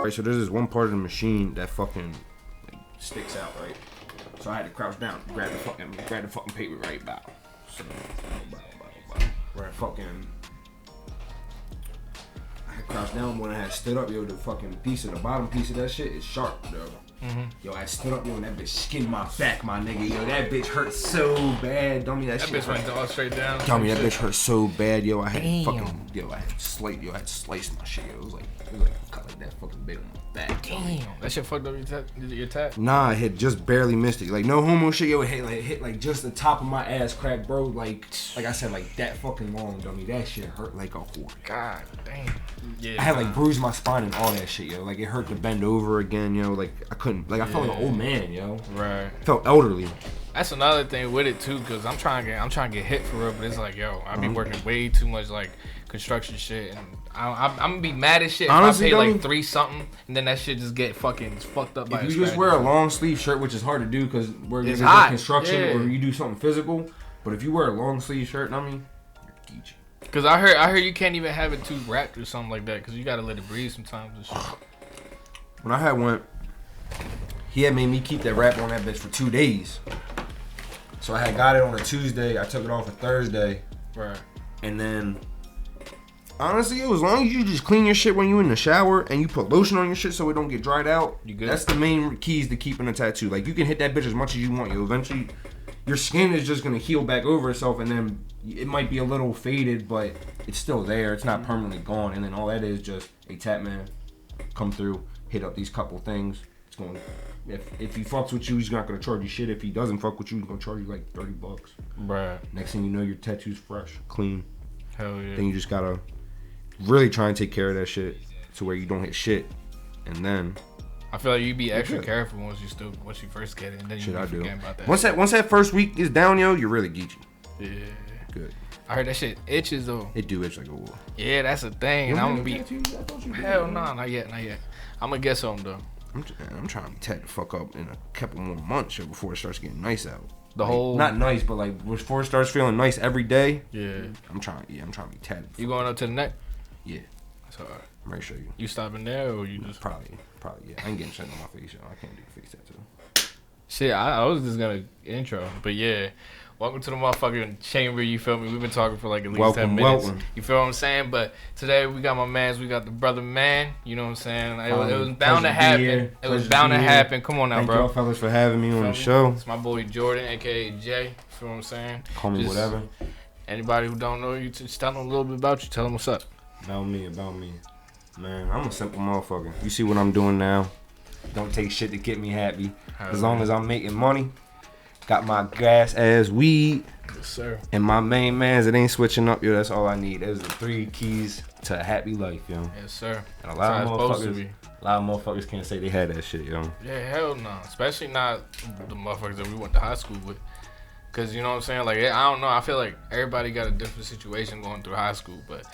Right, so there's this one part of the machine that fucking like sticks out, right? So I had to crouch down, grab the fucking paper right bow. So where fucking I had crouched down when I had stood up, yo, the fucking piece of the bottom piece of that shit is sharp, though. Yo, I stood up, yo, and that bitch skinned my back, my nigga. Yo, that bitch hurt so bad. Dummy, that shit bitch went all straight down. Dummy, that bitch hurt so bad, yo. I had fucking, I had sliced my shit, yo. It was like a cut like that fucking big on my back. Damn, that shit fucked up your tap? Nah, I had just barely missed it. Like, no homo shit, yo. It hit like just the top of my ass crack, bro. Like I said, like that fucking long, dummy. That shit hurt like a whore. God damn. Yeah. I had like bruised my spine and all that shit, yo. Like it hurt to bend over again, yo. Like I couldn't. Like I felt like an old man, yo. Right. I felt elderly. That's another thing with it too, cause I'm trying to get hit for real, but it's like, yo, I be working way too much like construction shit, and I'm gonna be mad as shit Honestly, if I pay like $3 something, and then that shit just get fucking fucked up. If you just wear a long sleeve shirt, which is hard to do, cause it's hot. Construction Yeah. or you do something physical, but if you wear a long sleeve shirt, I mean, you're geechee. Cause I heard you can't even have it too wrapped or something like that, cause you gotta let it breathe sometimes and shit. When I had went, he had made me keep that wrap on that bitch for 2 days. So I had got it on a Tuesday. I took it off a Thursday. Right. And then, honestly, as long as you just clean your shit when you in the shower and you put lotion on your shit so it don't get dried out, you good? That's the main keys to keeping a tattoo. Like, you can hit that bitch as much as you want. You eventually, your skin is just gonna heal back over itself, and then it might be a little faded, but it's still there. It's not permanently gone. And then all that is just a tap man come through, hit up these couple things. It's going. If he fucks with you, he's not gonna charge you shit. If he doesn't fuck with you, he's gonna charge you like $30. Right. Next thing you know, your tattoo's fresh, clean. Hell yeah. Then you just gotta really try and take care of that shit to where you don't hit shit. And then I feel like you be extra careful once you first get it, and then you I forget about that. Once that first week is down, yo, you're really geechee. Yeah. Good. I heard that shit itches though. It do itch like a wolf. Yeah, that's a thing. And I'm gonna be. Hell no, nah, not yet. I'm gonna get some though. I'm trying to be tatted the fuck up in a couple more months yo, before it starts getting nice out. Not nice, but like before it starts feeling nice every day. Yeah. I'm trying to be tatted. You going up to the neck? Yeah. That's alright. I'm ready to show you. You stopping there or you just probably yeah. I ain't getting shit on my face, yo. I can't do a face tattoo. Shit, I was just gonna intro, but yeah. Welcome to the motherfucking chamber, you feel me? We've been talking for like at least 10 minutes. You feel what I'm saying? But today we got my mans, we got the brother man, you know what I'm saying? It was bound to happen. It was bound to happen. Come on now, Thank bro. Thank y'all fellas for having me on the show. It's my boy Jordan, aka Jay, you feel what I'm saying? Call me whatever. Anybody who don't know you, just tell them a little bit about you, tell them what's up. About me. Man, I'm a simple motherfucker. You see what I'm doing now? Don't take shit to get me happy. As long as I'm making money, got my gas ass weed. Yes, sir. And my main mans, it ain't switching up, yo. That's all I need. Those are the 3 keys to a happy life, yo. Yes, sir. And a lot of motherfuckers can't say they had that shit, yo. Yeah, hell no. Especially not the motherfuckers that we went to high school with. Cause you know what I'm saying? Like, I don't know. I feel like everybody got a different situation going through high school, but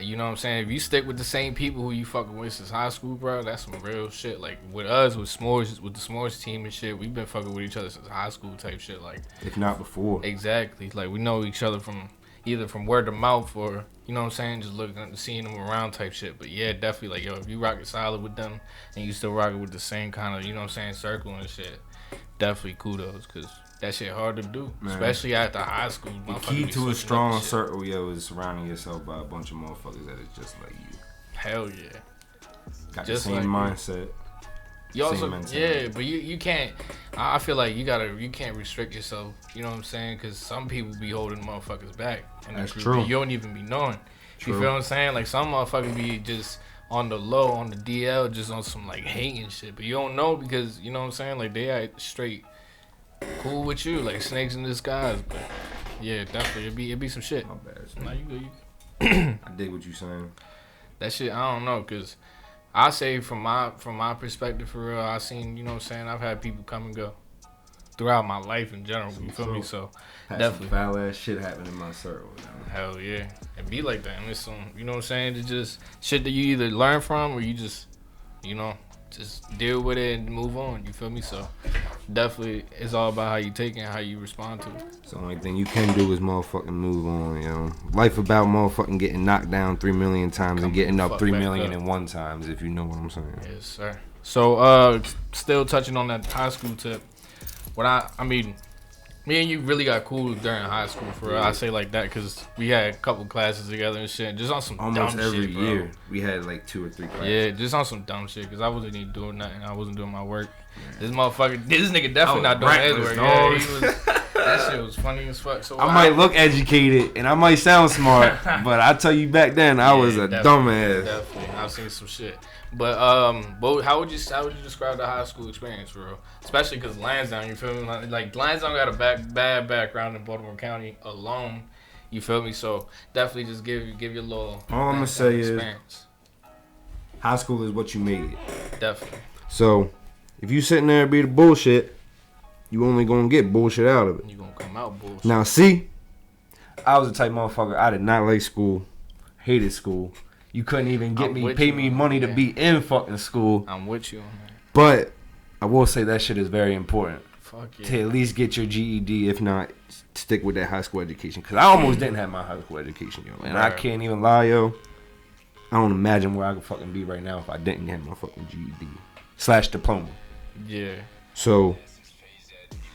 you know what I'm saying? If you stick with the same people who you fucking with since high school, bro, that's some real shit. Like with us, with SMORZ, with the SMORZ team and shit, we've been fucking with each other since high school type shit. Like, if not before. Exactly. Like we know each other from either from word of mouth or you know what I'm saying, just looking at seeing them around type shit. But yeah, definitely like yo, if you rock it solid with them and you still rocking with the same kind of you know what I'm saying circle and shit, definitely kudos because. That shit hard to do, man. Especially after high school. The key to a strong circle, yo, is surrounding yourself by a bunch of motherfuckers that is just like you. Hell yeah. Got just the same like mindset. You also, yeah, but you can't. I feel like you can't restrict yourself. You know what I'm saying? Because some people be holding motherfuckers back. And that's true. You don't even be knowing. True. You feel what I'm saying? Like some motherfuckers be just on the low, on the DL, just on some like hating shit. But you don't know because you know what I'm saying? Like they are straight. Cool with you, like snakes in disguise, but yeah, definitely it'd be some shit. My bad. Nah, you good. I dig what you saying. That shit, I don't know, cause I say from my perspective for real, I seen you know what I'm saying. I've had people come and go throughout my life in general. You feel me? So definitely some foul ass shit happened in my circle. Hell yeah, and be like that. And it's some you know what I'm saying. It's just shit that you either learn from or you just you know just deal with it and move on. You feel me? So. definitely, it's all about how you take it and how you respond to it. So the only thing you can do is motherfucking move on, yo. Life about motherfucking getting knocked down 3 million times and getting up 3 million in one times, if you know what I'm saying. Yes, sir. So, still touching on that high school tip. I mean, me and you really got cool during high school, for real. I say like that because we had a couple classes together and shit. Just on some almost dumb every shit, bro. year we had like 2 or 3 classes. Yeah, just on some dumb shit because I wasn't even doing nothing. I wasn't doing my work. This nigga definitely not doing his work. Yeah, he was. That shit was funny as fuck. So I might look educated and I might sound smart, but I tell you back then I was a dumbass. Definitely, I've seen some shit. But how would you describe the high school experience, bro? Especially because Lansdowne, you feel me? Like Lansdowne got a bad background in Baltimore County alone. You feel me? So definitely just give you a little. All I'm gonna say is, high school is what you made it. Definitely. So if you sitting there and be the bullshit, you only gonna get bullshit out of it. You gonna come out bullshit. Now see, I was the type of motherfucker. I did not like school, hated school. You couldn't even pay me money to be in fucking school. I'm with you on that. But I will say that shit is very important. Fuck yeah. To at least get your GED, if not stick with that high school education. Because I almost didn't have my high school education, yo. And I can't even lie, yo. I don't imagine where I could fucking be right now if I didn't have my fucking GED / diploma. Yeah. So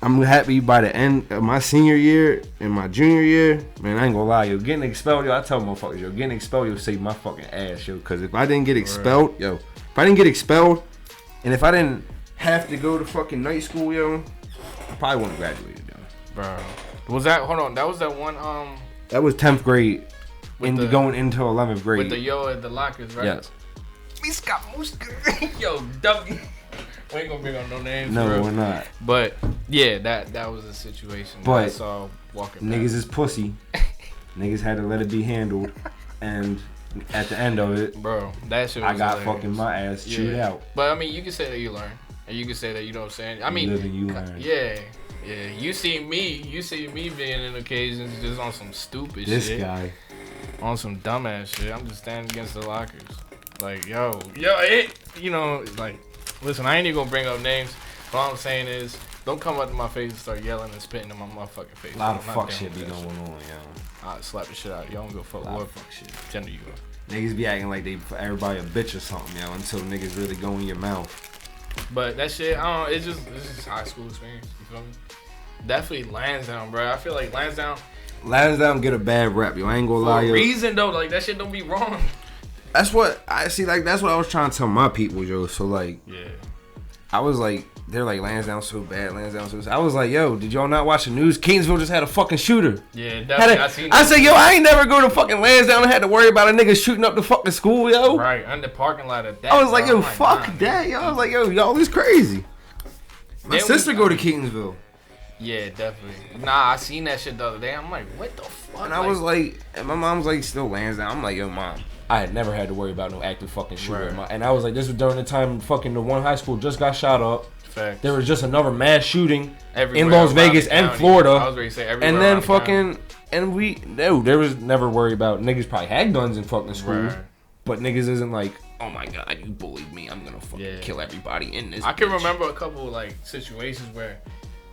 I'm happy by the end of my senior year and my junior year. Man, I ain't gonna lie, yo. Getting expelled, yo. I tell motherfuckers, yo. Getting expelled, yo, saved my fucking ass, yo. Because if I didn't get expelled, yo. If I didn't get expelled, and if I didn't have to go to fucking night school, yo, I probably wouldn't have graduated, yo. Bro. Was that, hold on, that was that one, That was 10th grade. Going into 11th grade. With the yo at the lockers, right? Yes. Yo, W. We ain't gonna bring up no names. No, bro. we're not. But yeah, that was a situation that I saw walking. Niggas is pussy. Niggas had to let it be handled, and at the end of it, bro, that shit was I got hilarious. fucking my ass chewed out. But I mean, you can say that you learn, and you can say that, you know what I'm saying. I mean, you live and you learn. Yeah. You see me being in occasions just on some stupid shit. This guy. On some dumbass shit. I'm just standing against the lockers, like you know, like. Listen, I ain't even gonna bring up names. All I'm saying is, don't come up to my face and start yelling and spitting in my motherfucking face. A lot of fuck shit be going on, yo. I'll slap the shit out of you. I don't give a fuck what fuck shit gender you are. Niggas be acting like everybody a bitch or something, yo, until niggas really go in your mouth. But that shit, I don't know, it's just high school experience, you feel me? Definitely Lansdowne, bro. I feel like Lansdowne get a bad rap, yo. I ain't gonna lie, yo. For a reason, though, like, that shit don't be wrong. That's what I see. Like, that's what I was trying to tell my people, yo. So like, I was like, they're like, Lansdowne so bad, Lansdowne so sad. I was like, yo, did y'all not watch the news? Kingsville just had a fucking shooter. Yeah, definitely. I said, yo, I ain't never go to fucking Lansdowne and had to worry about a nigga shooting up the fucking school, yo. Right, on the parking lot of that. I was like, yo, fuck that, yo. I was like, yo, y'all is crazy. My sister go to Kingsville. Yeah, definitely. Nah, I seen that shit the other day. I'm like, what the fuck? And I was like, and my mom's like, still Lansdowne. I'm like, yo, mom. I had never had to worry about no active fucking shooter. Right. And I was like, this was during the time fucking the one high school just got shot up. Fact. There was just another mass shooting everywhere in Las Vegas and Florida. I was ready to say everywhere. And then fucking, there was never worry about niggas probably had guns in fucking school. Right. But niggas isn't like, oh my god, you bullied me. I'm gonna fucking kill everybody in this. I can remember a couple like situations where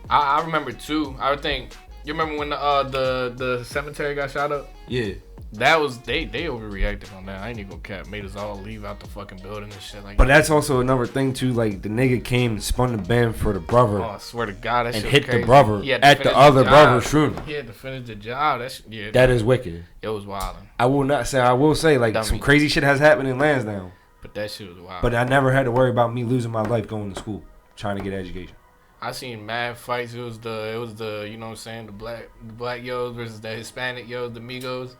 I remember too. I would think, you remember when the cemetery got shot up? Yeah. That was they overreacted on that. I ain't even gonna cap. Made us all leave out the fucking building and shit like that. But that's also another thing too. Like the nigga came and spun the band for the brother. Oh, I swear to God, that and shit hit crazy. the brother at the other brother's funeral. He had to finish the job. That is wicked. It was wild. I will say like some crazy shit has happened in Lansdowne. But that shit was wild. But I never had to worry about me losing my life going to school trying to get education. I seen mad fights. It was the you know what I'm saying, the black yos versus the Hispanic yos, the Migos.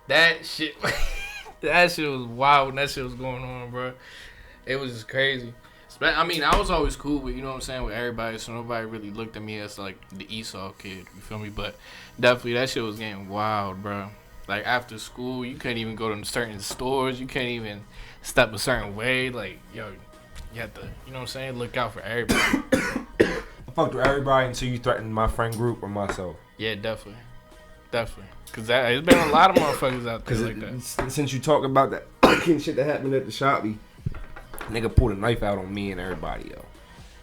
That shit was wild when that shit was going on, bro. It was just crazy. I mean, I was always cool with, you know what I'm saying, with everybody, so nobody really looked at me as like the Esau kid, you feel me? But definitely that shit was getting wild, bro. Like after school, you couldn't even go to certain stores. You can't even step a certain way. Like, yo, you have to, you know what I'm saying, look out for everybody. I fucked with everybody until you threatened my friend group or myself. Yeah, definitely. Because there's been a lot of motherfuckers out there like that. Since you talk about that shit that happened at the shop, nigga pulled a knife out on me and everybody, yo.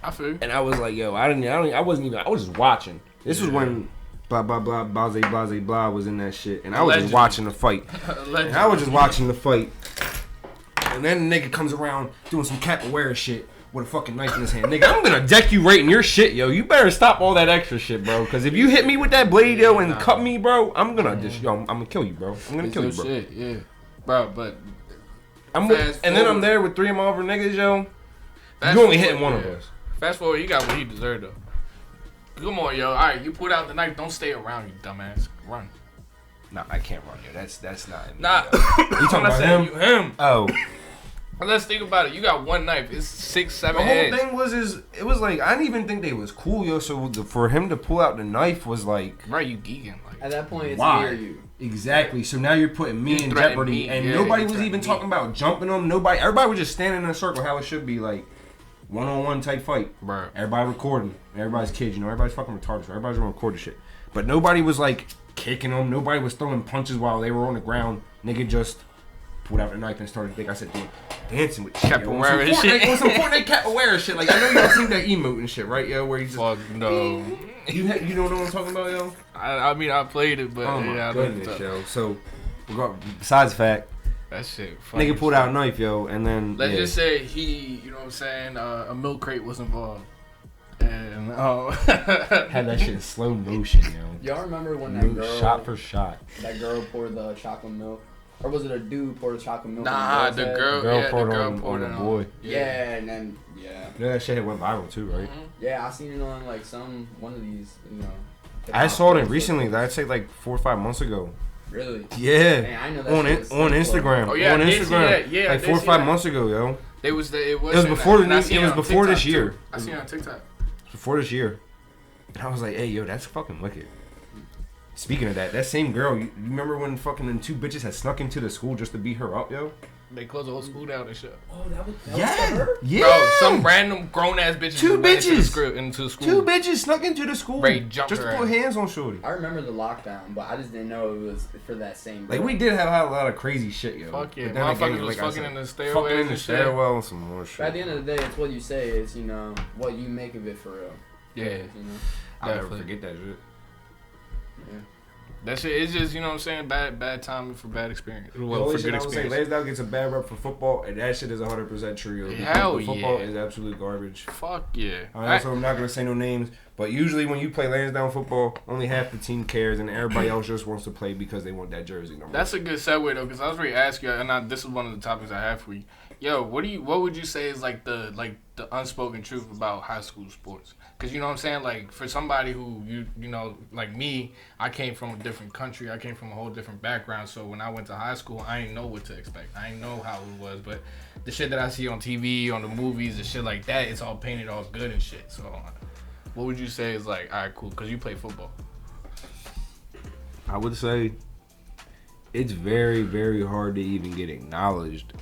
I feel you. And I was like, yo, I wasn't even. I was just watching. This was when blah blah blah blase blah was in that shit, and I was just watching the fight. And I was just watching the fight, and then the nigga comes around doing some capoeira shit with a fucking knife in his hand. Nigga, I'm gonna deck you right in your shit, yo. You better stop all that extra shit, bro. Cause if you hit me with that blade, yo, and cut me, bro, I'm gonna I'm gonna kill you, bro. I'm gonna kill you, bro. Shit, yeah, bro. But and then I'm there with 3 of my other niggas, yo. You only hitting one of us. Fast forward, he got what he deserved though. Come on, yo. All right, you put out the knife. Don't stay around, you dumbass. Run. Nah, I can't run, yo. That's not. Nah. You talking about him? Him. Oh. Let's think about it. You got one knife. It's 6, 7 The whole heads. thing was it was like I didn't even think they was cool, yo. So for him to pull out the knife was like, right, you geeking. Like, at that point, it's why? me or you. Exactly. So now you're putting me in threatened jeopardy, me. and Yeah, nobody you was even threatened talking me. about jumping them. Everybody was just standing in a circle, how it should be, like 1-on-1 type fight. Right. Everybody recording. Everybody's kids, you know. Everybody's fucking retarded. So everybody's gonna record the shit. But nobody was like kicking them. Nobody was throwing punches while they were on the ground. Nigga just pulled out the knife and started, like I said, dancing with shit. Capoeira shit. On some Fortnite capoeira shit. Like I know y'all seen that emote and shit, right, yo? Where he just fuck no. you don't know what I'm talking about, yo? I mean, I played it, but Oh my yeah, I goodness, yo. So besides the fact, that shit. Funny nigga pulled out a knife, yo, and then let's just say he, you know what I'm saying, a milk crate was involved. And had that shit in slow motion, yo. Y'all remember when that girl shot for shot. That girl poured the chocolate milk, or was it a dude poured the chocolate milk? Nah, the girl poured on the boy. Yeah, and then yeah. Yeah, that shit went viral too, right? Mm-hmm. Yeah, I seen it on like one of these, you know. I saw it recently. I'd say like 4 or 5 months ago. Really? Yeah. Man, I know that on Instagram. Oh yeah, on Instagram. Yeah, like 4 or 5 months ago, yo. It was before this year. I seen it on TikTok. Before this year. And I was like, hey, yo, that's fucking wicked. Speaking of that same girl, you remember when fucking them 2 bitches had snuck into the school just to beat her up, yo? They closed the whole school down and shit. Oh, that was her? Yeah. Bro, some random grown ass bitches. 2 bitches into the school. 2 bitches snuck into the school. Ray jumped just her to put ass. hands on shorty. I remember the lockdown, but I just didn't know it was for that same girl. Like we did have a lot of crazy shit, yo. Fuck yeah, But then motherfuckers again, was like I fucking said, in the stairwell. fucking in the stairwell and some more But shit. at the end of the day, it's what you say is, you know, what you make of it for real. Yeah. You know? I'll never Definitely. forget that shit. Yeah. That shit is just, you know what I'm saying, bad timing for bad experience. The Well, only for shit good I would say, experience. Lansdowne gets a bad rep for football, and that shit is 100% true. Yo. Hell The football yeah. is absolute garbage. Fuck yeah. So I'm not gonna say no names, but usually when you play Lansdowne football, only half the team cares, and everybody else just wants to play because they want that jersey number. That's a good segue though, because I was ready to ask you, and this is one of the topics I have for you. Yo, what would you say is like the unspoken truth about high school sports? Because you know what I'm saying, like for somebody who you know like me, I came from a different country, I came from a whole different background. So when I went to high school, I didn't know what to expect. I didn't know how it was, but the shit that I see on TV, on the movies, and shit like that, it's all painted all good and shit. So what would you say is like, all right, cool? Because you play football. I would say it's very, very hard to even get acknowledged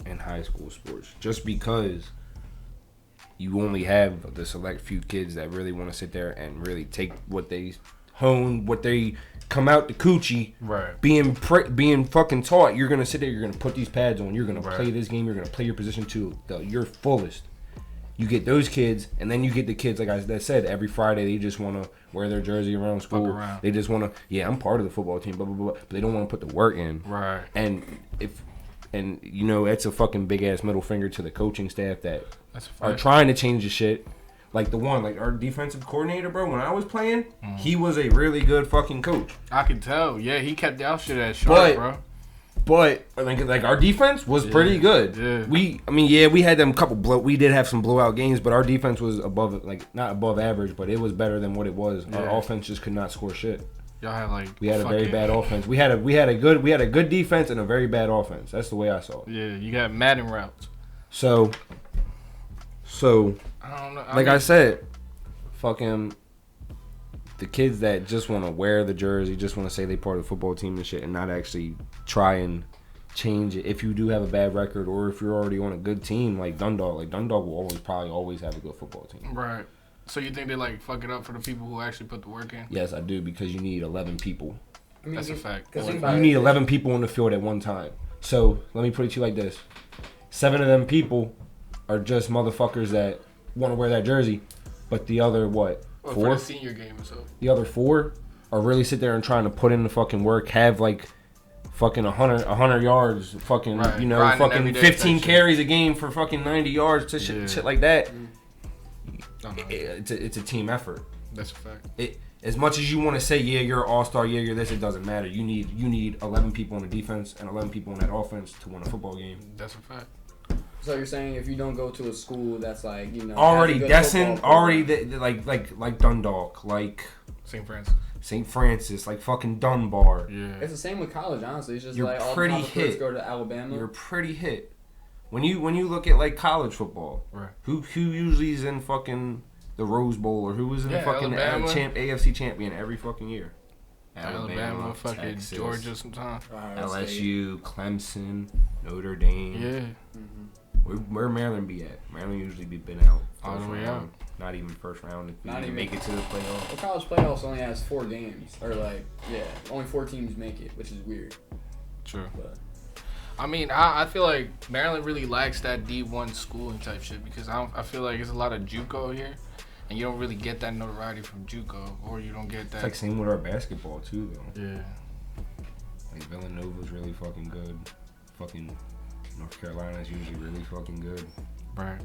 in high school sports, just because you only have the select few kids that really want to sit there and really take what they hone, what they come out the coochie, right? Being fucking taught. You're gonna sit there, you're gonna put these pads on, you're gonna Right. play this game, you're gonna play your position to your fullest. You get those kids, and then you get the kids, like I said, every Friday they just want to wear their jersey around school. Around. They just want to, yeah, I'm part of the football team, blah, blah, blah, but they don't want to put the work in. Right. And you know, that's a fucking big ass middle finger to the coaching staff that That's are trying to change the shit. Like our defensive coordinator, bro, when I was playing, he was a really good fucking coach. I can tell. Yeah, he kept y'all shit at sharp, bro. But I think like our defense was pretty good. Yeah. We had them we did have some blowout games, but our defense was above, like not above average, but it was better than what it was. Yeah. Our offense just could not score shit. Y'all had like We had a very bad offense. We had a good defense and a very bad offense. That's the way I saw it. Yeah, you got Madden routes. So I don't know. I said, fucking the kids that just want to wear the jersey, just want to say they part of the football team and shit, and not actually try and change it. If you do have a bad record, or if you're already on a good team like Dundalk will probably always have a good football team. Right. So you think they like fuck it up for the people who actually put the work in? Yes, I do, because you need 11 people. I mean, That's a fact. You need 11 people on the field at one time. So let me put it to you like this: 7 of them people are just motherfuckers that want to wear that jersey, but the other Or four? for the senior game or so. The other 4 are really sit there and trying to put in the fucking work, have like fucking 100 yards, fucking Right. you know, Grinding fucking every day 15 type carries a game for fucking 90 yards to shit like that. It's a team effort. That's a fact. As much as you want to say, yeah, you're an all-star, yeah, you're this, it doesn't matter. You need 11 people on the defense and 11 people on that offense to win a football game. That's a fact. So you're saying if you don't go to a school that's like, you know, Already has a good Destin, football already program. like Dundalk, like St. Francis. like fucking Dunbar. Yeah. It's the same with college, honestly. It's just You're like all the pretty top recruits hit. go to Alabama. You're pretty hit. When you look at like college football, Right. Who usually is in fucking the Rose Bowl or who was in the fucking AFC champion every fucking year? Alabama, fucking Texas, Georgia sometimes. LSU, Clemson, Notre Dame. Yeah. Where Maryland be at? Maryland usually been out All the way round, not even first round. Not even make it to the playoffs. The college playoffs only has 4 games, or like, yeah, only 4 teams make it, which is weird. True. But I mean, I feel like Maryland really lacks that D1 schooling type shit because I feel like it's a lot of JUCO here, and you don't really get that notoriety from JUCO, or you don't get that. It's like same with our basketball too, though. Yeah. Like Villanova's really fucking good. Fucking North Carolina's usually really fucking good. Right.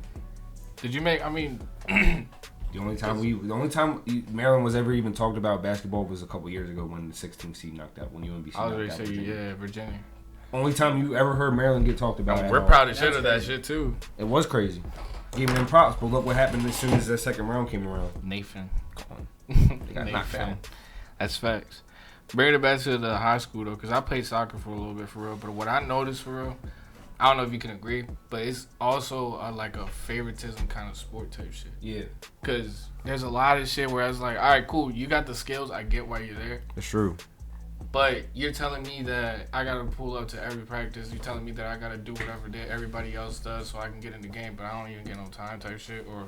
Did you make? I mean, the only time Maryland was ever even talked about basketball was a couple years ago when the 16th seed knocked out when UMBC. I was knocked out ready to say Virginia. Virginia. Only time you ever heard Maryland get talked about. We're proud as shit of that shit too. It was crazy. Giving them props, but look what happened as soon as that second round came around. Nathan. Come on. They got knocked out. That's facts. Bring it back to the high school though, because I played soccer for a little bit for real. But what I noticed for real, I don't know if you can agree, but it's also like a favoritism kind of sport type shit. Yeah. Because there's a lot of shit where I was like, all right, cool, you got the skills, I get why you're there. That's true. But you're telling me that I gotta pull up to every practice. You're telling me that I gotta do whatever everybody else does so I can get in the game, but I don't even get no time type shit. Or,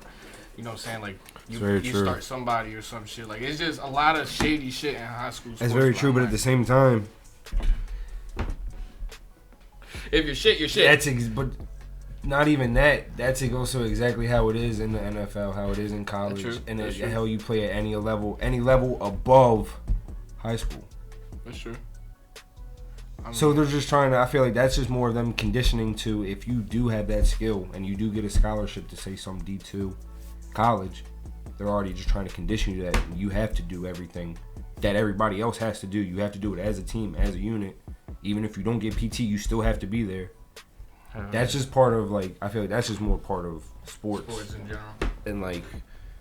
you know what I'm saying? Like, you start somebody or some shit. Like, it's just a lot of shady shit in high school. That's very true, but at the same time, if you're shit, you're shit. but not even that. That's also exactly how it is in the NFL, how it is in college, and how you play at any level above high school. That's true. So they're just trying to. I feel like that's just more of them conditioning to if you do have that skill and you do get a scholarship to say some D2 college, they're already just trying to condition you that you have to do everything that everybody else has to do. You have to do it as a team, as a unit. Even if you don't get PT, you still have to be there. That's just part of like. I feel like that's just more part of sports. Sports in general. And like.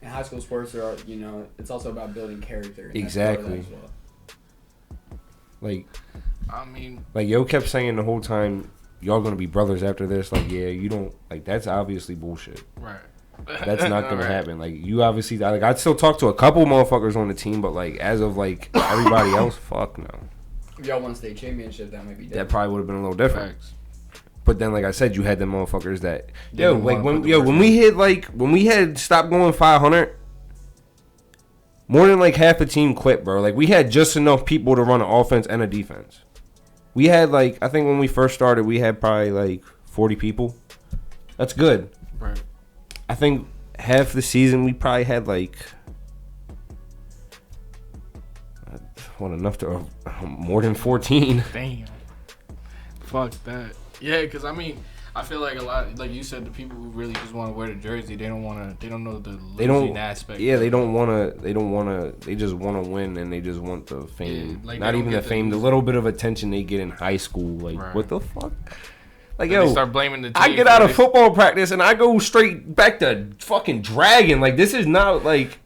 And high school sports are, you know, it's also about building character. And Exactly. that's part of that as well. Like, I mean, like Yo kept saying the whole time, y'all gonna be brothers after this. Like, yeah, you don't like. That's obviously bullshit. Right. That's not gonna happen. Like, you obviously like. I'd still talk to a couple motherfuckers on the team, but like, as of like everybody else, fuck no. If y'all won a state championship, that might be different. That probably would have been a little different. Facts. But then, like I said, you had them motherfuckers that when we had stopped going 500. More than like half the team quit, bro. Like, we had just enough people to run an offense and a defense. We had like, I think when we first started, we had probably like 40 people. That's good. Right. I think half the season we probably had like, enough to more than 14. Damn. Fuck that. Yeah, because I mean, I feel like a lot, like you said, the people who really just want to wear the jersey, they don't know the losing aspect. Yeah, they just want to win, and they just want the fame. Yeah, like not even the fame, the little bit of attention they get in high school. Like, right. What the fuck? Like, They start blaming the team. I get out of football practice, and I go straight back to fucking Dragon. Like, this is not, like...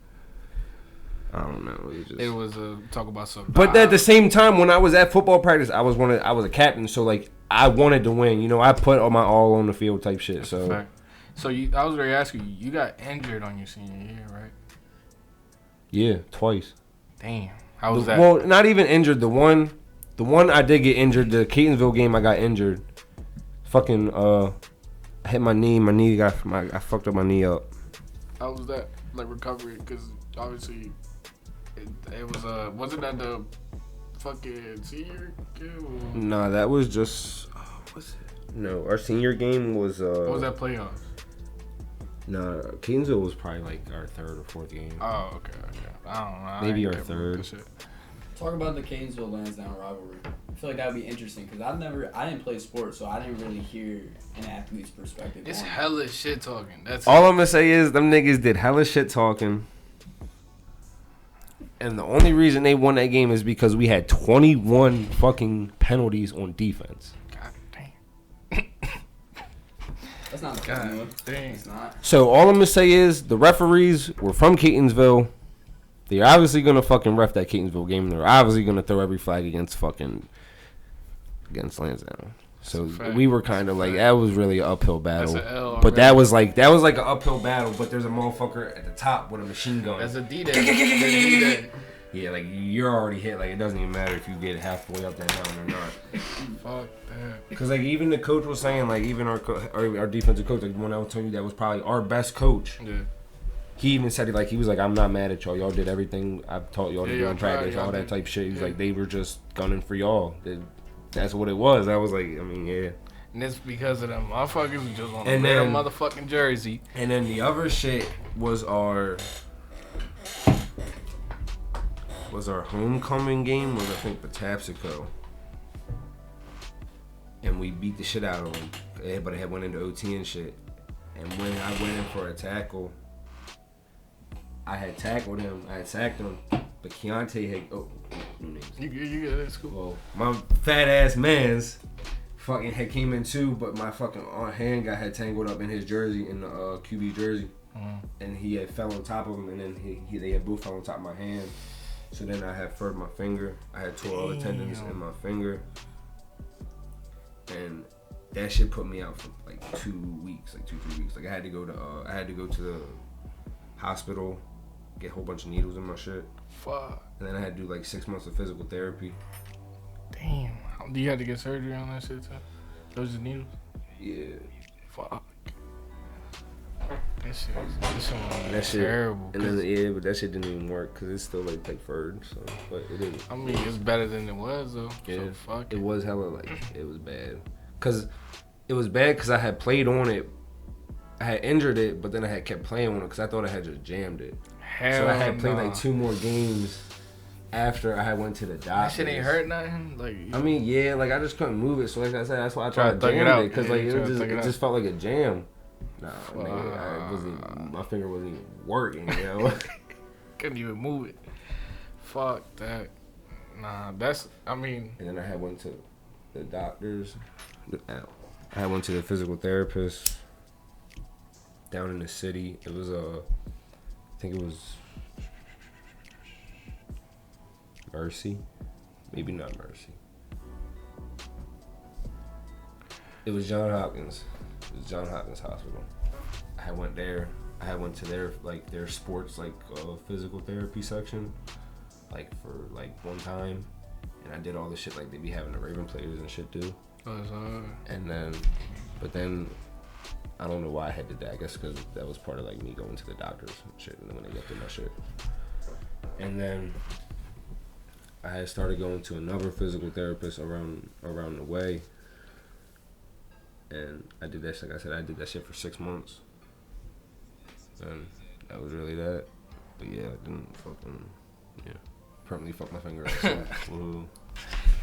I don't know. It was talk about something. But at the same time, when I was at football practice, I was a captain, so, like, I wanted to win. You know, I put my all on the field type shit. That's so, a fact. So I was going to ask you, you got injured on your senior year, right? Yeah, twice. Damn. How was that? Well, not even injured. The one I did get injured. The Catonsville game, I got injured. Fucking I hit my knee. I fucked up my knee up. How was that? Like, recovery? Because obviously it was wasn't that the fucking senior game? Nah, that was just was it? No, our senior game was what was that playoffs? No, Catonsville was probably like our third or fourth game. Oh, okay. I don't know. Maybe our third. Talk about the Catonsville Lansdowne rivalry. I feel like that would be interesting because I didn't play sports, so I didn't really hear an athlete's perspective. It's hella shit talking. That's all I'm gonna say is them niggas did hella shit talking. And the only reason they won that game is because we had 21 fucking penalties on defense. God damn. That's not God damn. It's not. So all I'm gonna say is the referees were from Catonsville. They're obviously gonna fucking ref that Catonsville game. They're obviously gonna throw every flag against Lansdowne. So we were kind of like that was really an uphill battle. That's an L but that was like an uphill battle. But there's a motherfucker at the top with a machine gun. That's a D-Day. Yeah, like you're already hit. Like it doesn't even matter if you get halfway up that mountain or not. Fuck that. Because like even the coach was saying like even our defensive coach, like the one I was telling you that was probably our best coach. Yeah. He even said it like he was like, I'm not mad at y'all. Y'all did everything I've taught y'all to do in practice, all that type shit. He was like, they were just gunning for y'all. That's what it was. I was like, I mean, yeah. And it's because of them motherfuckers who just want to And wear a then- motherfucking jersey. And then the other shit was our homecoming game was I think Patapsco. And we beat the shit out of them. Everybody had went into OT and shit. And when I went in for a tackle, I had tackled him. I had sacked him. But Keontae had... Oh, new names. You good, that's cool. Well, my fat ass man's fucking had came in too, but my fucking hand guy had tangled up in his jersey, in the QB jersey. And he had fell on top of him, and then they had both fell on top of my hand. So then I had furred my finger. I had tore all the tendons in my finger. And that shit put me out for like 2 weeks, like 2-3 weeks. Like I had to go to the hospital, get a whole bunch of needles in my shit. Fuck. And then I had to do like 6 months of physical therapy. Damn. Do you have to get surgery on that shit too? Those are needles? Yeah. Fuck. That shit terrible. And then, but that shit didn't even work because it's still like furred. So, but it didn't. I mean, it's better than it was though. Yeah. So fuck it was hella like it was bad. Cause it was bad because I had played on it. I had injured it, but then I had kept playing on it because I thought I had just jammed it. Hell so I had played nah. like 2 more games after I had went to the doctor. That shit ain't hurt nothing. Like I mean, yeah, like I just couldn't move it. So like I said, that's why I tried to jam it because like it just felt like a jam. Nah, nigga, my finger wasn't even working, you know. Couldn't even move it. Fuck that. Nah, I mean. And then I had went to the doctors. I went to the physical therapist down in the city. It was I think it was Mercy, maybe not Mercy. It was John Hopkins. It was John Hopkins Hospital. I went there. I went to their sports physical therapy section, like for like one time, and I did all the shit like they be having the Raven players and shit do. And then, but then, I don't know why I had to do that. I guess because that was part of like me going to the doctors and shit, and then when they got through my shit. And then I had started going to another physical therapist around the way. And I did that shit. Like I said, I did that shit for 6 months. And that was really that. But yeah, I didn't permanently fuck my finger up. So,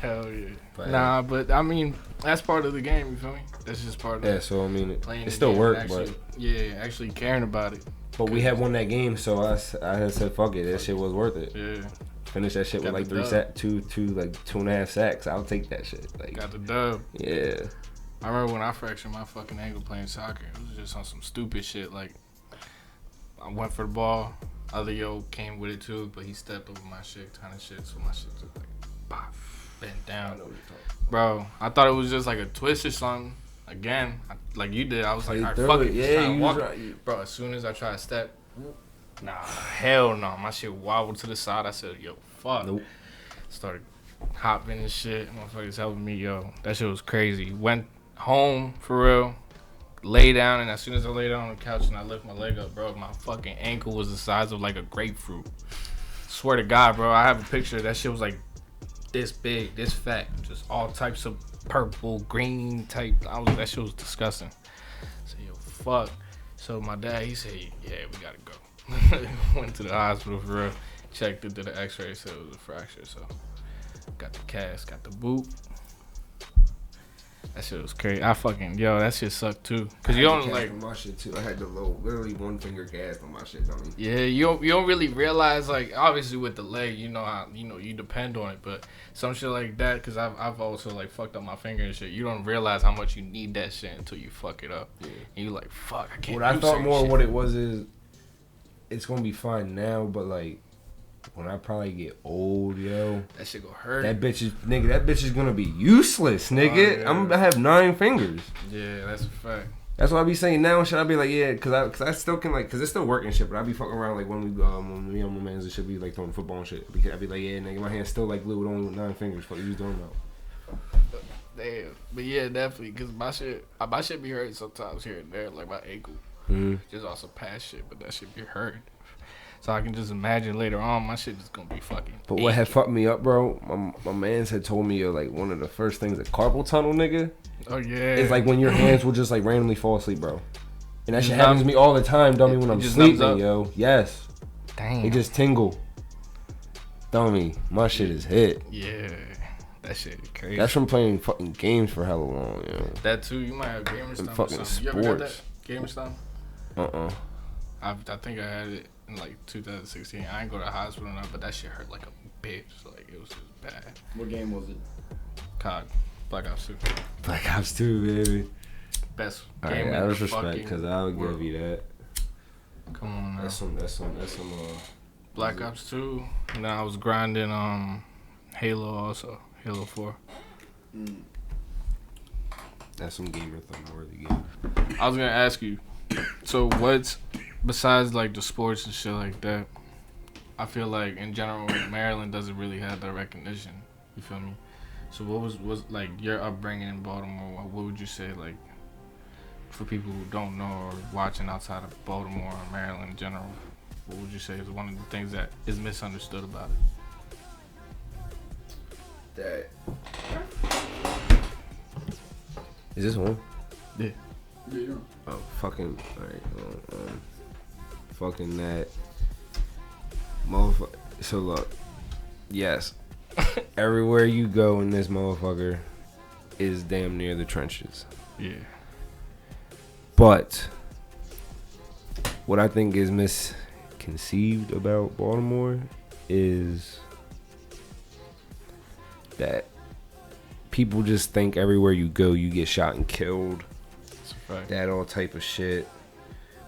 hell yeah. But, but I mean, that's part of the game, you feel me? That's just part of it. Yeah, so I mean, it still worked, but. Yeah, actually caring about it. But we had won that game, so I had said, fuck it, that shit was worth it. Yeah. Finish that shit with like 2.5 sacks. I'll take that shit. Like, got the dub. Yeah. I remember when I fractured my fucking ankle playing soccer. It was just on some stupid shit. Like, I went for the ball. Other yo came with it too, but he stepped over my shit, kind of shit. So my shit just like, pop, bent down. I know what you're talking about. Bro, I thought it was just like a twist or something. Again, like you did. I was like, all right, fuck it. Yeah, you walk. right. Bro, as soon as I tried to step, nah, hell no. My shit wobbled to the side. I said, yo, fuck. Nope. Started hopping and shit. Motherfuckers helping me, yo. That shit was crazy. Went home for real. Lay down, and as soon as I lay down on the couch and I lift my leg up, bro, my fucking ankle was the size of like a grapefruit. Swear to God, bro, I have a picture. That shit was like this big, this fat, just all types of purple, green type. That shit was disgusting. So yo, fuck. So my dad, he said, yeah, we gotta go. Went to the hospital for real. Checked it, did an x-ray, said it was a fracture. So got the cast, got the boot. That shit was crazy. That shit sucked too. Cause you don't like my shit too. I had the literally one finger cast on my shit, dummy. Yeah, you don't really realize, like, obviously with the leg, you know how you depend on it, but some shit like that, cause I've also like fucked up my finger and shit. You don't realize how much you need that shit until you fuck it up. Yeah. And you like, fuck, I can't. What I thought more what it was is, it's gonna be fine now, but like, when I probably get old, yo, that shit gonna hurt. That bitch is gonna be useless, nigga. Yeah. I'm gonna have 9 fingers. Yeah, that's a fact. That's what I be saying now and shit. I be like, yeah, cause I still can like, cause it's still working shit. But I be fucking around like when me and my mans and shit be like throwing football and shit. I be like, yeah, nigga, my hand's still like glued with only 9 fingers. Fuck you was doing though. Damn, but yeah, definitely, cause my shit be hurt sometimes here and there, like my ankle. Just also past shit, but that shit be hurt. So I can just imagine later on, my shit is gonna be fucking. But what had fucked me up, bro? My mans had told me like one of the first things, a carpal tunnel, nigga. Oh yeah. It's like when your hands will just like randomly fall asleep, bro. And that shit happens to me all the time, dummy, when I'm sleeping, yo. Yes. Damn. It just tingle. Dummy, my shit is hit. Yeah. That shit is crazy. That's from playing fucking games for hella long, yo. That too, you might have gamer stomach or fucking something. sports. You ever got that gamer stomach? I think I had it in like 2016. I ain't go to the hospital now, but that shit hurt like a bitch. Like it was just bad. What game was it? COD. Black Ops 2. Black Ops 2, baby. Best game. game. Alright, that was respect, because I'll give you that. Come on now. That's some Black Ops 2. And then I was grinding Halo also. Halo 4. That's some gamer thumb worthy game. I was gonna ask you, so what's besides like the sports and shit like that, I feel like in general Maryland doesn't really have that recognition. You feel me? So what was like your upbringing in Baltimore? What would you say, like, for people who don't know or watching outside of Baltimore or Maryland in general? What would you say is one of the things that is misunderstood about it? That is this one? Yeah. Yeah. Oh, fucking alright. Fucking that motherfucker. So look, yes, everywhere you go in this motherfucker is damn near the trenches. Yeah. But what I think is misconceived about Baltimore is that people just think everywhere you go you get shot and killed. That's a fact. That all type of shit.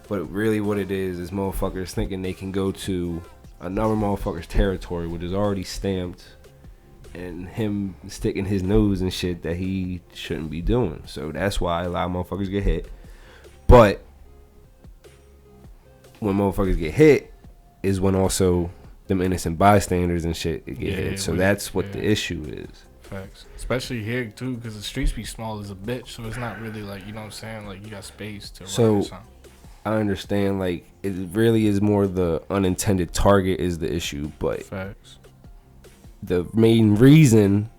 But really what it is motherfuckers thinking they can go to another motherfucker's territory, which is already stamped, and him sticking his nose and shit that he shouldn't be doing. So that's why a lot of motherfuckers get hit. But when motherfuckers get hit is when also them innocent bystanders and shit get hit. So that's what the issue is. Facts. Especially here too, because the streets be small as a bitch, so it's not really like, you know what I'm saying, like you got space to run or something. I understand, like, it really is more the unintended target is the issue, but facts. The main reason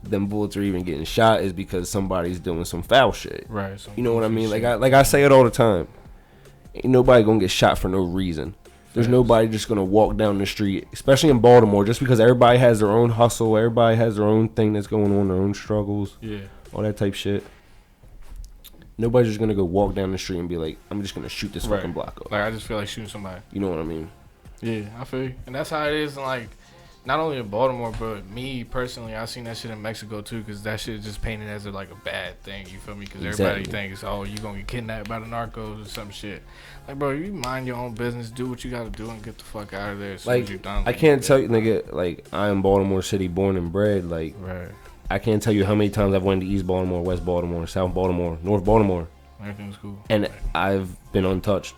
them bullets are even getting shot is because somebody's doing some foul shit. Right. You know what I mean? Like I say it all the time. Ain't nobody gonna get shot for no reason. There's nobody just gonna walk down the street, especially in Baltimore, just because everybody has their own hustle, everybody has their own thing that's going on, their own struggles, all that type shit. Nobody's just gonna go walk down the street and be like, I'm just gonna shoot this fucking block up. Like I just feel like shooting somebody. You know what I mean? Yeah, I feel you. And that's how it is in, like, not only in Baltimore, but me personally, I seen that shit in Mexico too, because that shit is just painted as a bad thing. You feel me? Because everybody thinks, oh, you gonna get kidnapped by the narcos or some shit. Like, bro, you mind your own business, do what you gotta do, and get the fuck out of there as soon as you're done. I can't tell you, nigga, like, I am Baltimore City born and bred. Like, I can't tell you how many times I've went to East Baltimore, West Baltimore, South Baltimore, North Baltimore. Everything's cool. And I've been untouched.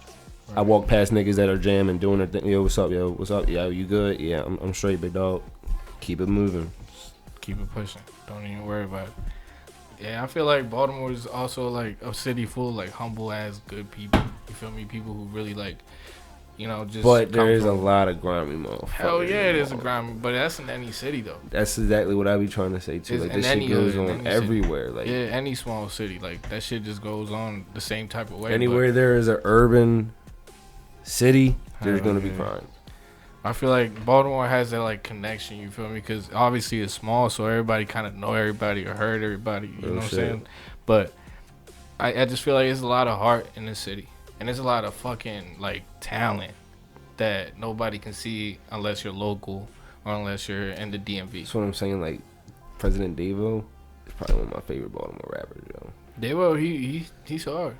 I walk past niggas that are jamming, doing their thing. Yo, what's up, yo? What's up? Yo, you good? Yeah, I'm straight, big dog. Keep it moving. Keep it pushing. Don't even worry about it. Yeah, I feel like Baltimore is also like a city full of like humble ass good people. You feel me? People who really like you know, just. But there is a lot of grimy motherfuckers. Hell yeah, it is a grimy, but that's in any city though. That's exactly what I be trying to say too. It's Like in this shit any goes hood, in on any everywhere. city. Like Yeah, any small city, like that shit just goes on the same type of way. anywhere there is an urban city, there's Hell gonna be yeah. crime. I feel like Baltimore has that like connection. You feel me? Because obviously it's small, so everybody kind of know everybody or heard everybody. You know what I'm saying? But I just feel like there's a lot of heart in the city, and there's a lot of fucking like talent that nobody can see unless you're local or unless you're in the DMV. That's what I'm saying. Like President Davo is probably one of my favorite Baltimore rappers, yo. Davo, he's hard.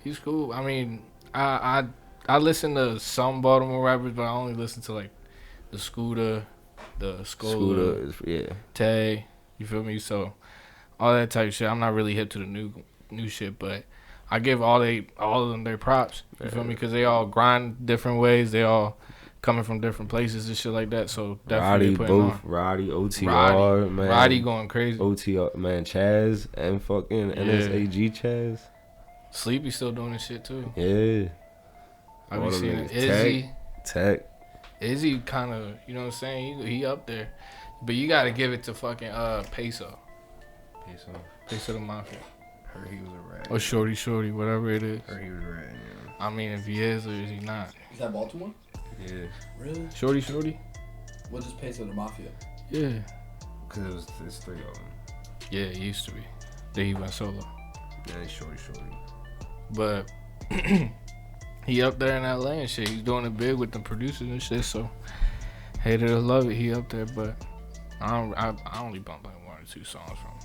He's cool. I mean, I listen to some Baltimore rappers, but I only listen to like the Scooter, the Skola, Scooter is Tay. You feel me? So all that type of shit. I'm not really hip to the new shit, but I give all of them their props. You feel me? Because they all grind different ways. They all coming from different places and shit like that. So definitely Roddy, OTR, man. Roddy going crazy. OTR, man, Chaz and fucking NSAG Chaz. Sleepy still doing this shit too. Yeah. I be seeing it. Izzy. Tech. Izzy kind of, you know what I'm saying? He up there. But you got to give it to fucking Peso the Mafia. Heard he was a rat. Or Shorty, whatever it is. Heard he was a rat, yeah. I mean, if he is or is he not? Is that Baltimore? Yeah. Really? Shorty? What is Peso the Mafia? Yeah. Because there's three of them. Yeah, it used to be. Then he went solo. Yeah, it's Shorty. But he up there in LA and shit. He's doing it big with the producers and shit. So hate it or love it, he up there. But I only bump like 1 or 2 songs from him.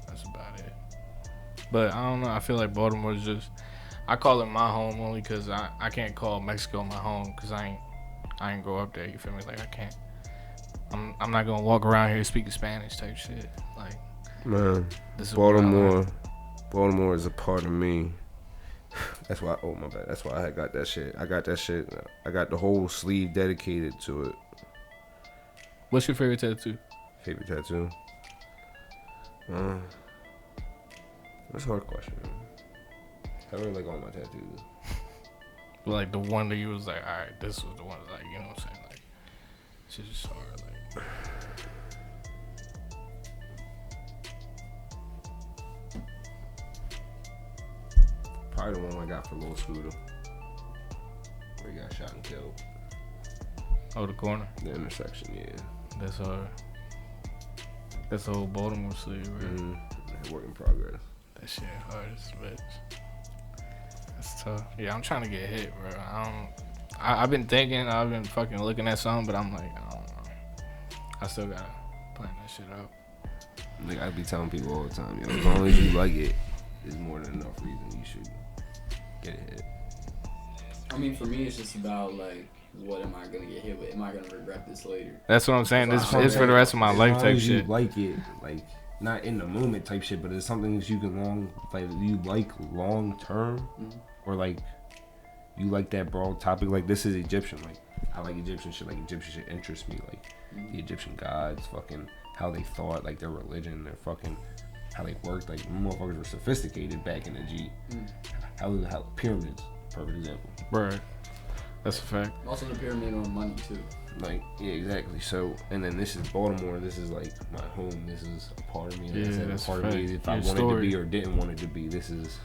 That's about it. But I don't know. I feel like Baltimore's just. I call it my home only because I can't call Mexico my home because I ain't grow up there. You feel me? Like I can't. I'm not gonna walk around here speaking Spanish type shit. Like man, this is Baltimore is a part of me. That's why. Oh my bad. That's why I got that shit. I got the whole sleeve dedicated to it. What's your favorite tattoo? Favorite tattoo? That's a hard question. I really like all my tattoos. Like the one that you was like, all right, this was the one. Like, you know what I'm saying? Like, shit just hard. Like. Probably the one I got for Lil Scooter. Where he got shot and killed. Oh, the corner? The intersection, yeah. That's hard. That's the whole Baltimore sleeve, right? Work in progress. That shit hard as a bitch. That's tough. Yeah, I'm trying to get hit, bro. I've been thinking, I've been fucking looking at something, but I'm like, I don't know. I still gotta plan that shit out. Like I be telling people all the time, yo, as long as you like it, is more than enough reason you should get it hit. I mean, for me, it's just about like, what am I gonna get hit with? Am I gonna regret this later? That's what I'm saying. This is for the rest of my life type shit. You like it, like not in the moment type shit, but it's something that you can you like long term, or like you like that broad topic. Like this is Egyptian. Like I like Egyptian shit. Like Egyptian shit interests me. Like the Egyptian gods, fucking how they thought, like their religion, their fucking how they worked. Like motherfuckers were sophisticated back in the G. How pyramids, perfect example. Right. That's a fact. Also the pyramid on money too. Like, yeah, exactly. So, and then this is Baltimore. This is like my home. This is a part of me. Yeah, that's a part of me. If I wanted to be or didn't want it to be, this is.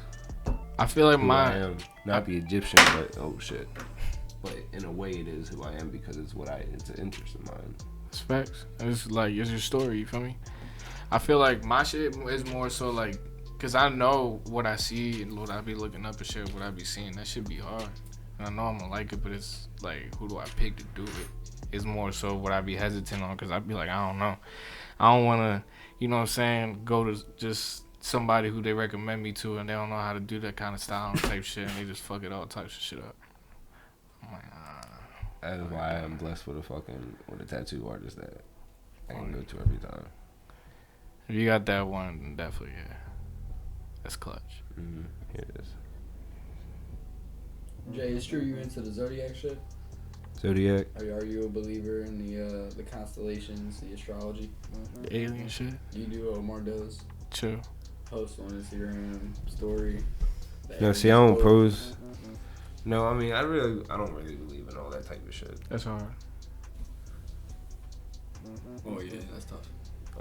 I feel like who I am. Not the Egyptian, but oh shit. But in a way, it is who I am because it's it's an interest of mine. It's facts. It's like it's your story. You feel me? I feel like my shit is more so like, cause I know what I see and what I be looking up and shit. What I be seeing, that should be hard. And I know I'm gonna like it, but it's like, who do I pick to do it? It's more so what I be hesitant on, because I be like, I don't know. I don't want to, you know what I'm saying, go to just somebody who they recommend me to and they don't know how to do that kind of style type shit, and they just fuck it all types of shit up. I'm like, That is why I'm blessed with a tattoo artist that I can go to every time. If you got that one, then definitely, yeah. That's clutch. Here it is. Jay, it's true you into the Zodiac shit? Zodiac? Are you a believer in the constellations, the astrology? The alien shit? You do what Omar does? Chill. Post on Instagram story. No, see, I don't post. No, I mean, I don't really believe in all that type of shit. That's hard. Oh yeah, that's tough.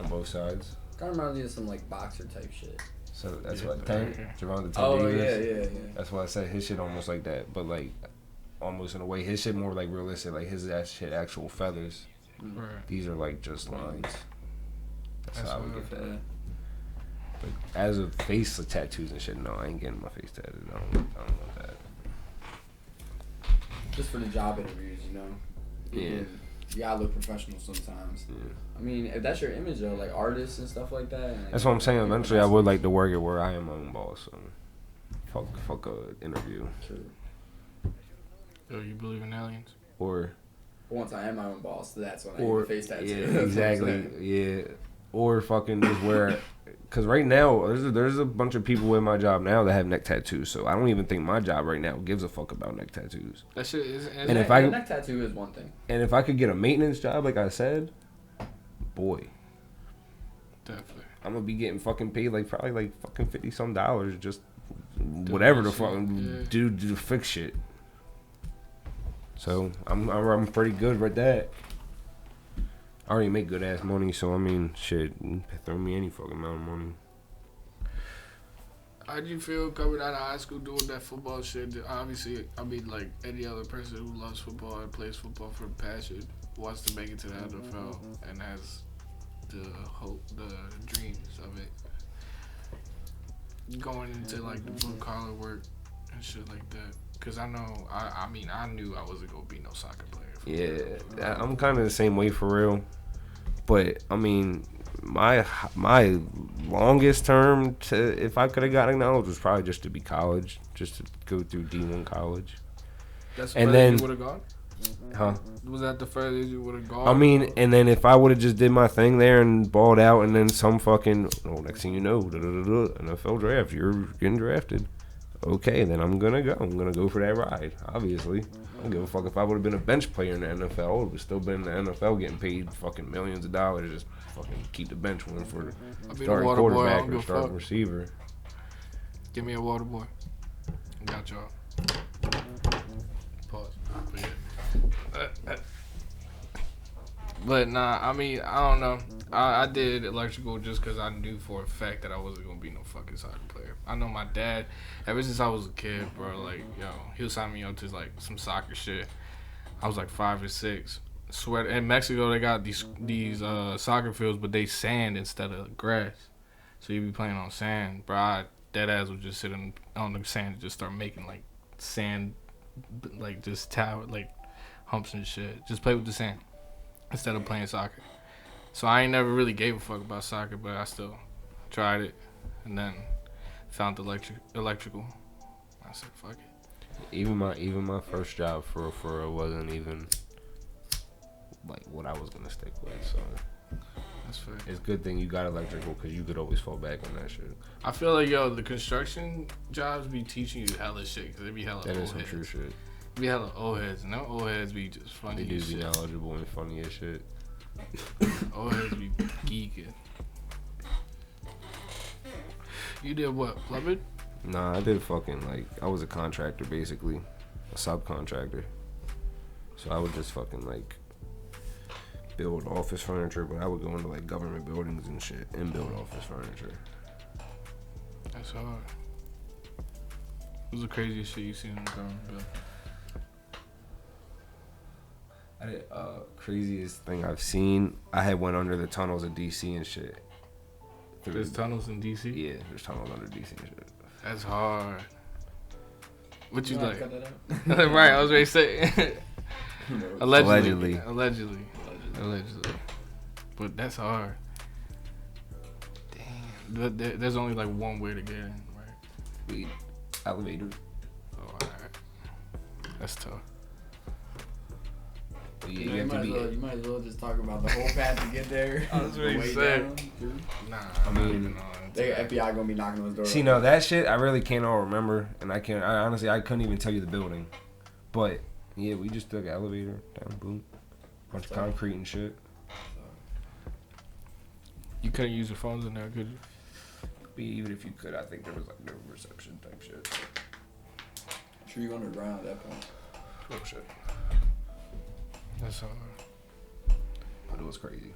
On both sides. Kind of reminds me of some like boxer type shit. So that's Yeah, what Tank. Javon the Tank Oh Davis. yeah. That's why I said his shit almost like that, but like almost in a way his shit more like realistic. Like his shit actual feathers. Right. These are like just lines. That's how I would get that. Yeah. But as a face of tattoos and shit, no, I ain't getting my face tattooed. I don't want that. Just for the job interviews, you know. Yeah. You gotta look professional sometimes. Yeah. I mean, if that's your image though, like artists and stuff like that. And That's what I'm saying. Eventually, I would like to work it where I am my own boss. So fuck a interview. True. Yo, you believe in aliens? Or But once I am my own boss, that's when I or get the face tattoo. yeah, That's what I'm exactly, saying. yeah. Or fucking just wear. Cause right now there's a bunch of people in my job now that have neck tattoos. So I don't even think my job right now gives a fuck about neck tattoos. That shit is. And if I A neck tattoo is one thing. And if I could get a maintenance job, like I said, boy, definitely. I'm gonna be getting fucking paid like probably like fucking $50 just whatever the fucking do to fix shit. So I'm pretty good with that. I already make good ass money, so I mean, shit, throw me any fucking amount of money. How'd you feel coming out of high school doing that football shit? Obviously, I mean, like any other person who loves football and plays football for passion wants to make it to the NFL and has the hope, the dreams of it. Going into like the blue collar work and shit like that. Cause I know, I mean, I knew I wasn't gonna be no soccer player. Yeah, I'm kind of the same way for real. But I mean, my longest term to if I could have gotten acknowledged was probably just to be college, just to go through D1 college. That's the and furthest then you would have gone? Huh? Was that the furthest you would have gone? I mean, and then if I would have just did my thing there and balled out, and then some fucking next thing you know, NFL draft, you're getting drafted. Okay, then I'm gonna go. I'm gonna go for that ride. Obviously, I don't give a fuck if I would have been a bench player in the NFL. I would have still been in the NFL getting paid fucking millions of dollars just fucking keep the bench one for the starting quarterback or starting receiver. Give me a water boy. Got y'all. Pause. But nah, I mean, I don't know. I did electrical just because I knew for a fact that I wasn't going to be no fucking soccer player. I know my dad, ever since I was a kid, bro, like, yo, he'll sign me up to, like, some soccer shit. I was, like, 5 or 6. Swear, in Mexico, they got these soccer fields, but they sand instead of grass. So you be playing on sand. Bro, that ass would just sit on the sand and just start making, like, sand, like, just tower, like, humps and shit. Just play with the sand instead of playing soccer. So I ain't never really gave a fuck about soccer, but I still tried it, and then found electrical. I said, fuck it. Even my first job for wasn't even like what I was gonna stick with. So that's fair. It's a good thing you got electrical because you could always fall back on that shit. I feel like the construction jobs be teaching you hella shit because they be hella That old is some heads. true shit. Be hella old heads, and them old heads be just funny. They do as be shit. knowledgeable and funny as shit. Old heads be geeking. You did what, plumbing? Nah, I did fucking like I was a contractor basically, a subcontractor. So I would just fucking like build office furniture, but I would go into like government buildings and shit and build office furniture. That's hard. What's the craziest shit you seen in the government building? I did, craziest thing I've seen. I had went under the tunnels of DC and shit. There's tunnels in DC? Yeah, there's tunnels under DC and shit. That's hard. What you like? Cut that out? Right, I was ready to say. Allegedly. Allegedly. But that's hard. Damn. But there's only like one way to get in, right? Elevator. Oh, alright. That's tough. But yeah, You you have to be. you might as well just talk about the whole path to get there. I was ready to Way say. down, dude. Nah, I mean, The FBI gonna be knocking on his door. See, no, that shit I really can't all remember, and I honestly I couldn't even tell you the building, but yeah, we just took an elevator down, boom, bunch of concrete and shit. You couldn't use your phones in there, could you? But even if you could, I think there was like no reception type shit. sure you underground at that point. Oh shit. That's all. But it was crazy.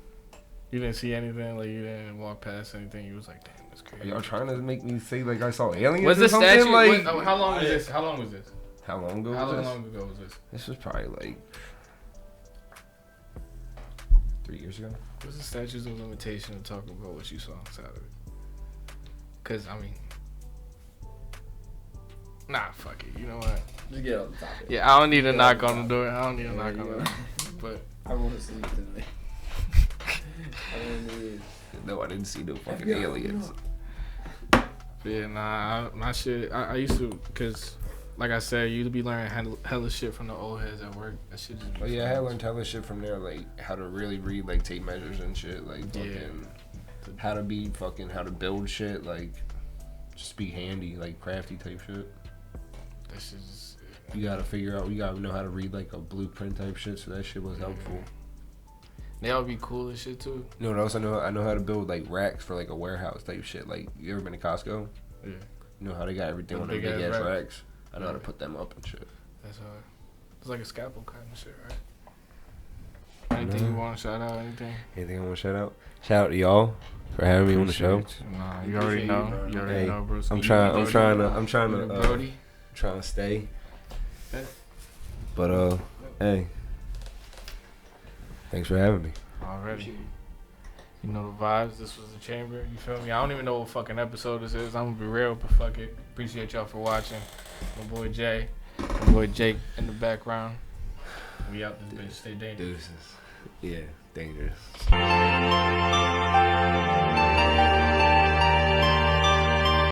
You didn't see anything? Like, you didn't walk past anything? You was like, damn, that's crazy. Are y'all trying to make me say like I saw aliens? Was or this something? statue? Like, How long was this? How long was this? How long ago? How was this? long ago was this? This was probably like 3 years ago. What's the statutes of limitation to talk about what you saw inside of it? Cause I mean, nah, fuck it. You know what? Just get on the topic. Yeah, I don't need to knock on the door. I don't need to knock on the door. But I want to sleep tonight. I really No, I didn't see no fucking aliens. yeah, nah, my shit. I used to, cause like I said, you used to be learning hella shit from the old heads at work. That shit just. Oh yeah, I had learned hella shit from there, like how to really read like tape measures and shit, like fucking how to build shit, like just be handy, like crafty type shit. That shit just. You gotta know how to read like a blueprint type shit, so that shit was helpful. They all be cool as shit too. You know what else I know? I know how to build like racks for like a warehouse type shit. Like, you ever been to Costco? Yeah. You know how they got everything The on their big big ass ass racks. racks? I know how to put them up and shit. That's hard. It's like a scalpel kind of shit, right? Anything you want to shout out? Anything I want to shout out? Shout out to y'all for having me on the show. Nah, you already know. You already know, bro. I'm trying to stay. Yeah. But hey, thanks for having me. Already. You know the vibes. This was the chamber. You feel me? I don't even know what fucking episode this is. I'm gonna be real, but fuck it. Appreciate y'all for watching. My boy Jay, my boy Jake in the background. We out this bitch. Stay dangerous. Deuces. Yeah, dangerous.